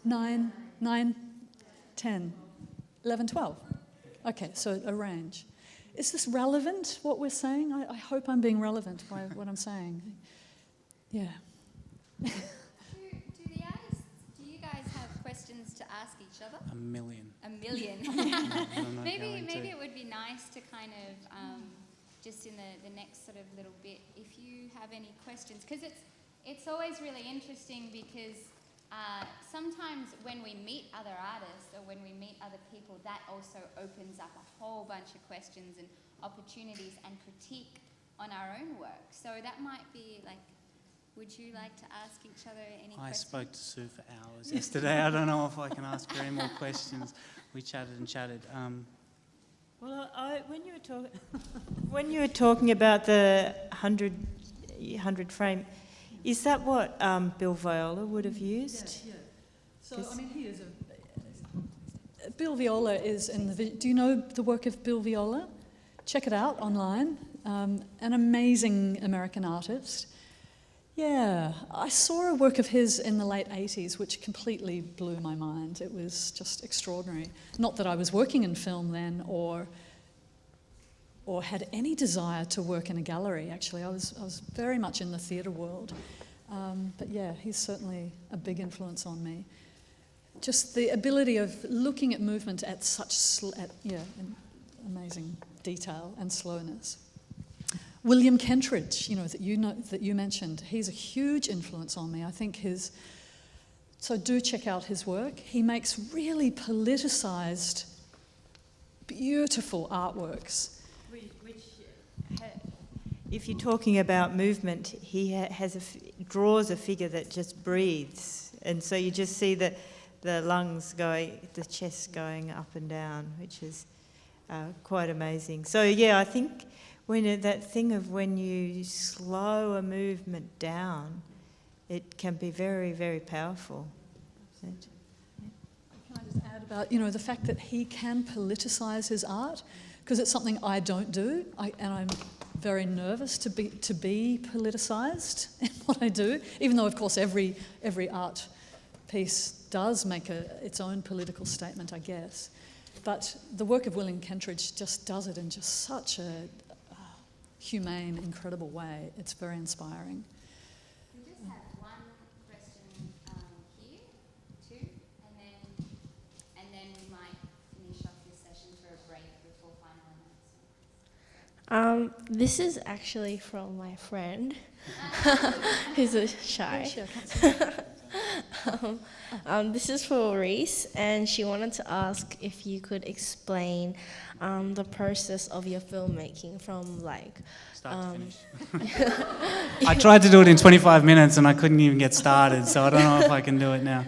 9, 10, 11, 12? Okay, so a range. Is this relevant, what we're saying? I hope I'm being relevant by what I'm saying. Yeah. Do you guys have questions to ask each other? A million. A million. Maybe it would be nice to kind of, just in the next sort of little bit, if you have any questions, because it's always really interesting because sometimes when we meet other artists or when we meet other people, that also opens up a whole bunch of questions and opportunities and critique on our own work. So that might be like, would you like to ask each other any questions? I spoke to Sue for hours yesterday. I don't know if I can ask her any more questions. We chatted and chatted. Well, when you were talking about the 100 frame, is that what Bill Viola would have used? Yeah. So, I mean, he is Bill Viola is in the... Do you know the work of Bill Viola? Check it out online. An amazing American artist. Yeah, I saw a work of his in the late 80s, which completely blew my mind. It was just extraordinary. Not that I was working in film then, or had any desire to work in a gallery, actually. I was very much in the theatre world. But yeah, he's certainly a big influence on me. Just the ability of looking at movement at such amazing detail and slowness. William Kentridge, that you mentioned, he's a huge influence on me. I think so do check out his work. He makes really politicized, beautiful artworks. If you're talking about movement, he draws a figure that just breathes, and so you just see the lungs going, the chest going up and down, which is quite amazing. So yeah, I think when you slow a movement down, it can be very, very powerful. Can I just add about the fact that he can politicize his art, because it's something I don't do, and I'm very nervous to be politicized in what I do, even though of course every art piece does make its own political statement, I guess. But the work of William Kentridge just does it in just such a humane, incredible way. It's very inspiring. We just have one question here, two, and then we might finish off this session for a break before final announcement. This is actually from my friend, who's shy. This is for Rhys, and she wanted to ask if you could explain the process of your filmmaking from start to finish. I tried to do it in 25 minutes and I couldn't even get started, so I don't know if I can do it now.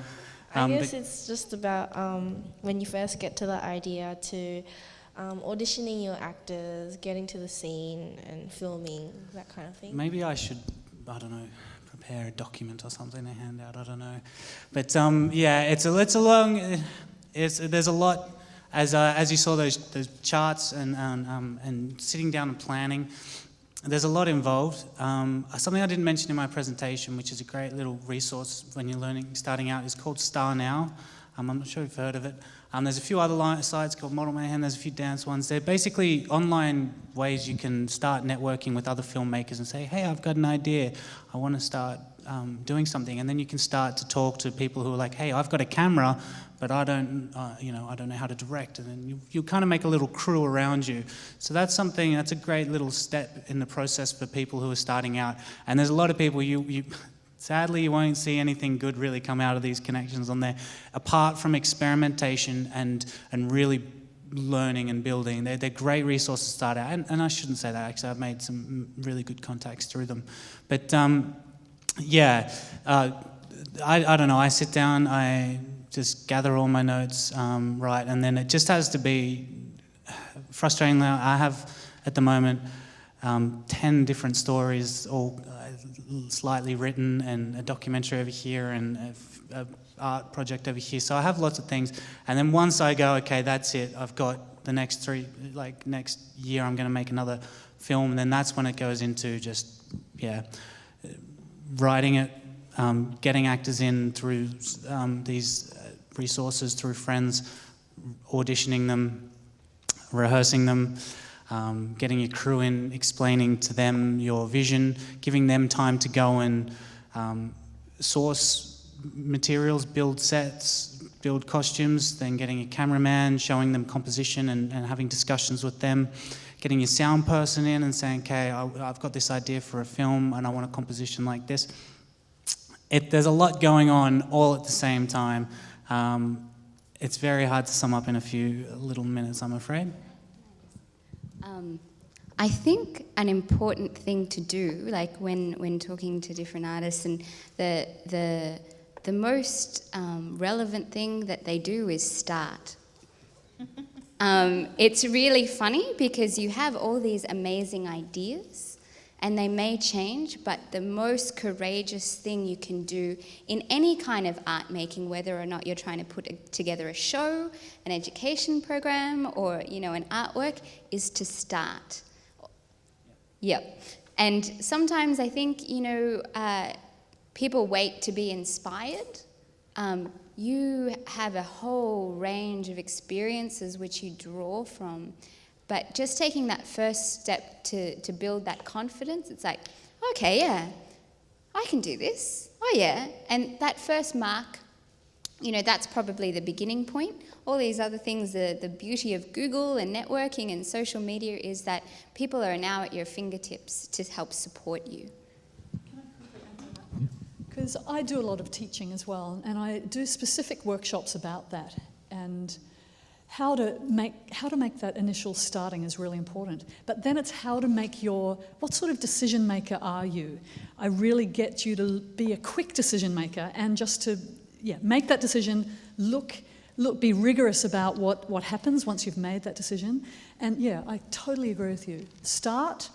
I guess it's just about when you first get to the idea to auditioning your actors, getting to the scene and filming, that kind of thing. Maybe I should, I don't know, prepare a document or something to hand out, I don't know. But yeah, there's a lot, as you saw those charts and sitting down and planning, there's a lot involved. Something I didn't mention in my presentation, which is a great little resource when you're starting out, is called Star Now. I'm not sure if you've heard of it. There's a few other sites called Model Mayhem, there's a few dance ones. They're basically online ways you can start networking with other filmmakers and say, hey, I've got an idea, I want to start doing something. And then you can start to talk to people who are like, hey, I've got a camera, but I don't know how to direct. And then you kind of make a little crew around you. So that's a great little step in the process for people who are starting out. And there's a lot of people, sadly, you won't see anything good really come out of these connections on there, apart from experimentation and really learning and building. They're great resources to start out. And I shouldn't say that, actually. I've made some really good contacts through them. But yeah, I don't know. I sit down, I just gather all my notes right, and then it just has to be, frustratingly, I have at the moment 10 different stories, all slightly written, and a documentary over here, and a art project over here. So I have lots of things, and then once I go, okay, that's it, I've got the next three, like next year I'm going to make another film, and then that's when it goes into just, yeah, writing it, getting actors in through these resources, through friends, auditioning them, rehearsing them, getting your crew in, explaining to them your vision, giving them time to go and source materials, build sets, build costumes, then getting a cameraman, showing them composition and having discussions with them, getting your sound person in and saying, okay, I've got this idea for a film and I want a composition like this. There's a lot going on all at the same time. It's very hard to sum up in a few little minutes, I'm afraid. I think an important thing to do, like when talking to different artists, and the most relevant thing that they do is start. It's really funny because you have all these amazing ideas and they may change, but the most courageous thing you can do in any kind of art making, whether or not you're trying to put together a show, an education program, or an artwork, is to start. Yep. And sometimes I think, people wait to be inspired. You have a whole range of experiences which you draw from. But just taking that first step to build that confidence, it's like, okay, yeah, I can do this. Oh, yeah. And that first mark, that's probably the beginning point. All these other things, the beauty of Google and networking and social media is that people are now at your fingertips to help support you. Because I do a lot of teaching as well, and I do specific workshops about that, and how to make that initial starting is really important. But then it's how to make what sort of decision maker are you? I really get you to be a quick decision maker and just to make that decision, be rigorous about what happens once you've made that decision. And I totally agree with you. Start,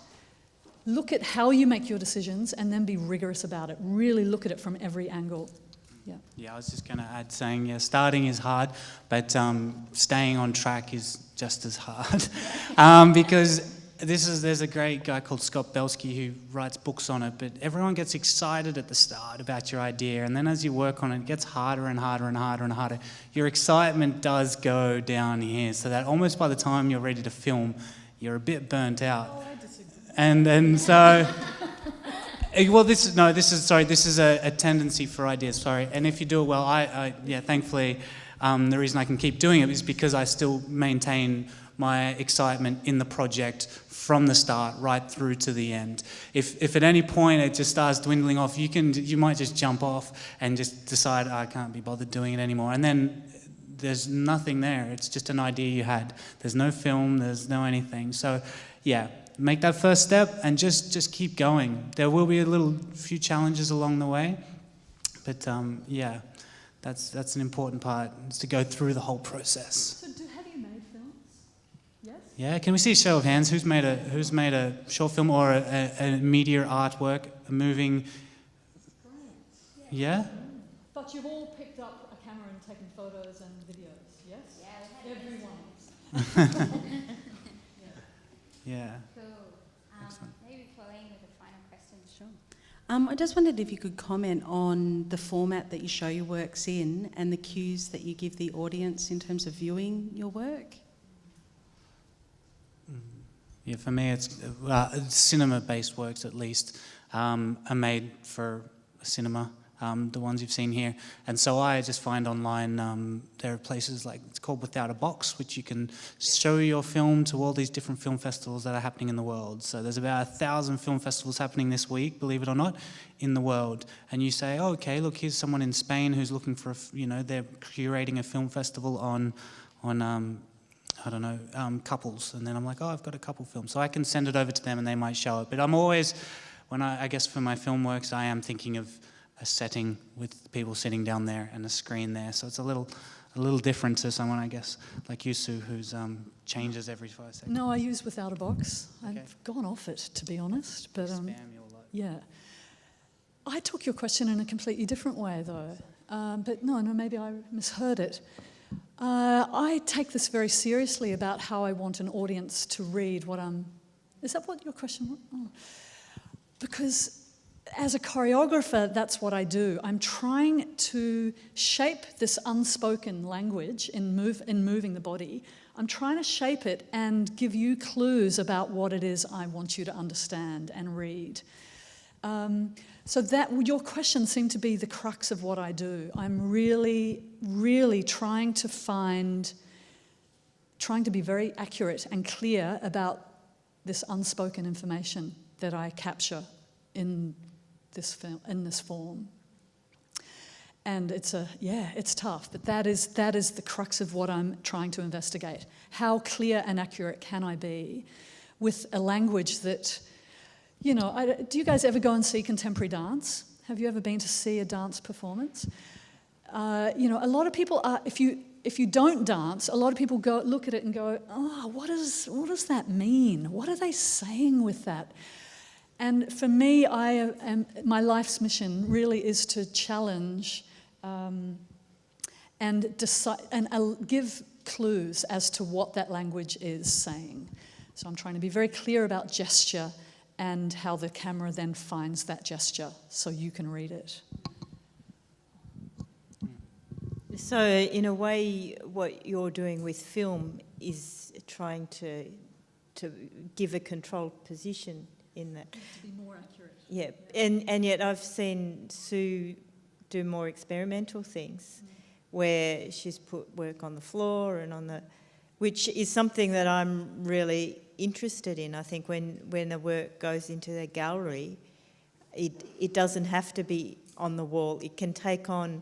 look at how you make your decisions, and then be rigorous about it. Really look at it from every angle. Yeah, I was just going to add saying, starting is hard, but staying on track is just as hard. Because there's a great guy called Scott Belsky who writes books on it, but everyone gets excited at the start about your idea, and then as you work on it, it gets harder and harder and harder and harder. Your excitement does go down here, so that almost by the time you're ready to film, you're a bit burnt out. Oh, I disagree. And so... Well, this is a tendency for ideas, sorry. And if you do it well, thankfully, the reason I can keep doing it is because I still maintain my excitement in the project from the start right through to the end. If at any point it just starts dwindling off, you might just jump off and just decide, I can't be bothered doing it anymore. And then there's nothing there. It's just an idea you had. There's no film, there's no anything. So, make that first step and just keep going. There will be a few challenges along the way, but that's an important part, is to go through the whole process. So have you made films? Yes? Yeah, can we see a show of hands? Who's made a short film or a media artwork, a moving? Yeah? But you've all picked up a camera and taken photos and videos, yes? Yeah. Everyone. Yeah. Maybe Pauline with a final question. Sure. I just wondered if you could comment on the format that you show your works in and the cues that you give the audience in terms of viewing your work. Yeah, for me, it's cinema-based works, at least, are made for a cinema. The ones you've seen here. And so I just find online there are places like, it's called Without a Box, which you can show your film to all these different film festivals that are happening in the world. So there's about 1,000 film festivals happening this week, believe it or not, in the world. And you say, oh, okay, look, here's someone in Spain who's looking for, they're curating a film festival on couples. And then I'm like, oh, I've got a couple film. So I can send it over to them and they might show it. But I'm always, I guess for my film works, I am thinking of setting with people sitting down there and a screen there. So it's a little different to someone, I guess, like you, Sue, who's changes every 5 seconds. No, I use Without a Box. Okay. I've gone off it, to be honest. But Spam your life. yeah. I took your question in a completely different way, though. But no, maybe I misheard it. I take this very seriously about how I want an audience to read what I'm... Is that what your question was? Oh. Because as a choreographer, that's what I do. I'm trying to shape this unspoken language in moving the body. I'm trying to shape it and give you clues about what it is I want you to understand and read. So that your question seemed to be the crux of what I do. I'm really, really trying to be very accurate and clear about this unspoken information that I capture in this film, in this form. And it's tough, but that is the crux of what I'm trying to investigate. How clear and accurate can I be with a language that, do you guys ever go and see contemporary dance? Have you ever been to see a dance performance? A lot of people are, if you don't dance, a lot of people go look at it and go, oh, what does that mean? What are they saying with that? And for me, my life's mission really is to challenge and decide and give clues as to what that language is saying. So I'm trying to be very clear about gesture and how the camera then finds that gesture so you can read it. So in a way, what you're doing with film is trying to give a controlled position in that. To be more accurate. Yeah, and yet I've seen Sue do more experimental things where she's put work on the floor and which is something that I'm really interested in. I think when the work goes into the gallery, it doesn't have to be on the wall. It can take on,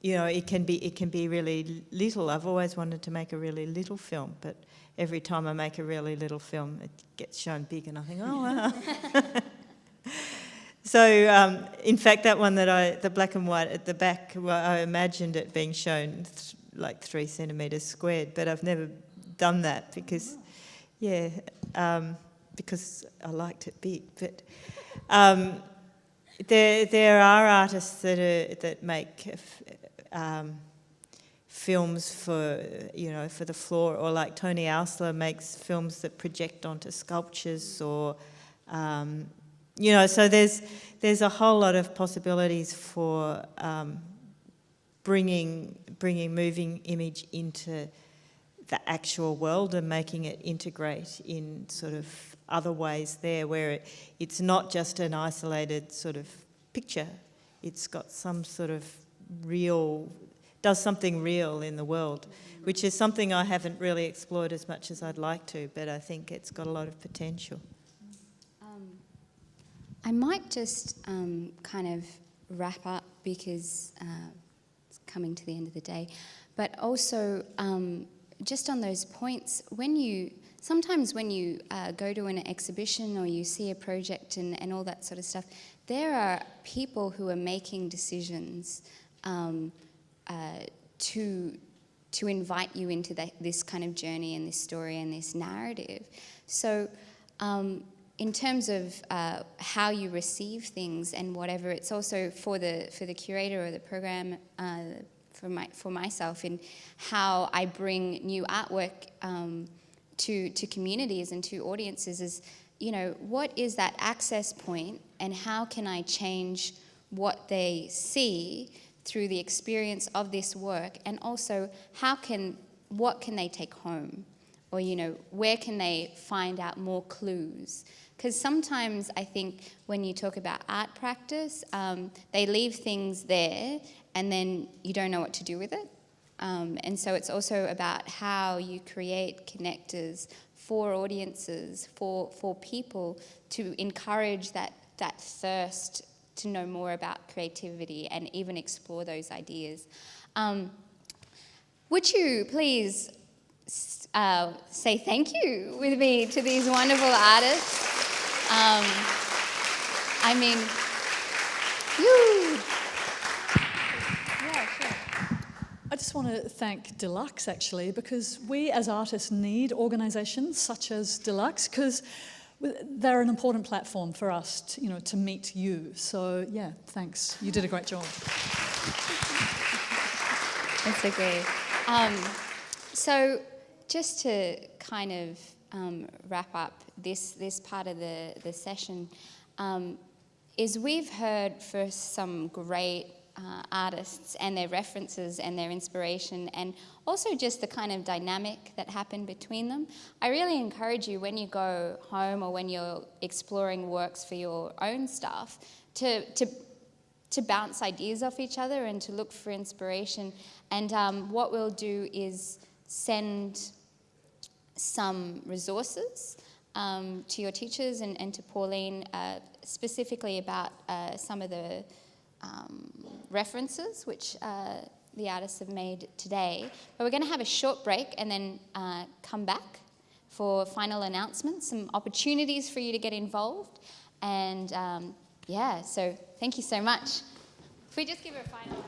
it can be really little. I've always wanted to make a really little film, but every time I make a really little film, it gets shown big, and I think, oh wow. So, in fact, that one the black and white at the back, I imagined it being shown like 3 centimetres squared, but I've never done that because I liked it big. But there are artists that make films for the floor, or like Tony Ausler makes films that project onto sculptures, or so there's a whole lot of possibilities for bringing moving image into the actual world and making it integrate in sort of other ways there, where it's not just an isolated sort of picture. It's got some sort of does something real in the world, which is something I haven't really explored as much as I'd like to, but I think it's got a lot of potential. I might just kind of wrap up because it's coming to the end of the day, but also just on those points, sometimes when you go to an exhibition or you see a project and all that sort of stuff, there are people who are making decisions to invite you into this kind of journey and this story and this narrative. So in terms of how you receive things and whatever, it's also for the curator or the program, for myself, in how I bring new artwork to communities and to audiences is, what is that access point and how can I change what they see through the experience of this work, and also what can they take home, or where can they find out more clues? Because sometimes I think when you talk about art practice, they leave things there and then you don't know what to do with it. And so it's also about how you create connectors for audiences, for people, to encourage that thirst to know more about creativity and even explore those ideas. Would you please say thank you with me to these wonderful artists? You. I just want to thank dLux, actually, because we as artists need organisations such as dLux, because they're an important platform for us to, to meet you. So, yeah, thanks. You did a great job. That's okay. So just to kind of wrap up this part of the session, is we've heard for some great artists and their references and their inspiration, and also just the kind of dynamic that happened between them. I really encourage you, when you go home or when you're exploring works for your own stuff, to bounce ideas off each other and to look for inspiration. And what we'll do is send some resources to your teachers and to Pauline, specifically about some of the references which the artists have made today. But we're going to have a short break and then come back for final announcements, some opportunities for you to get involved. And yeah, so thank you so much. If we just give her a final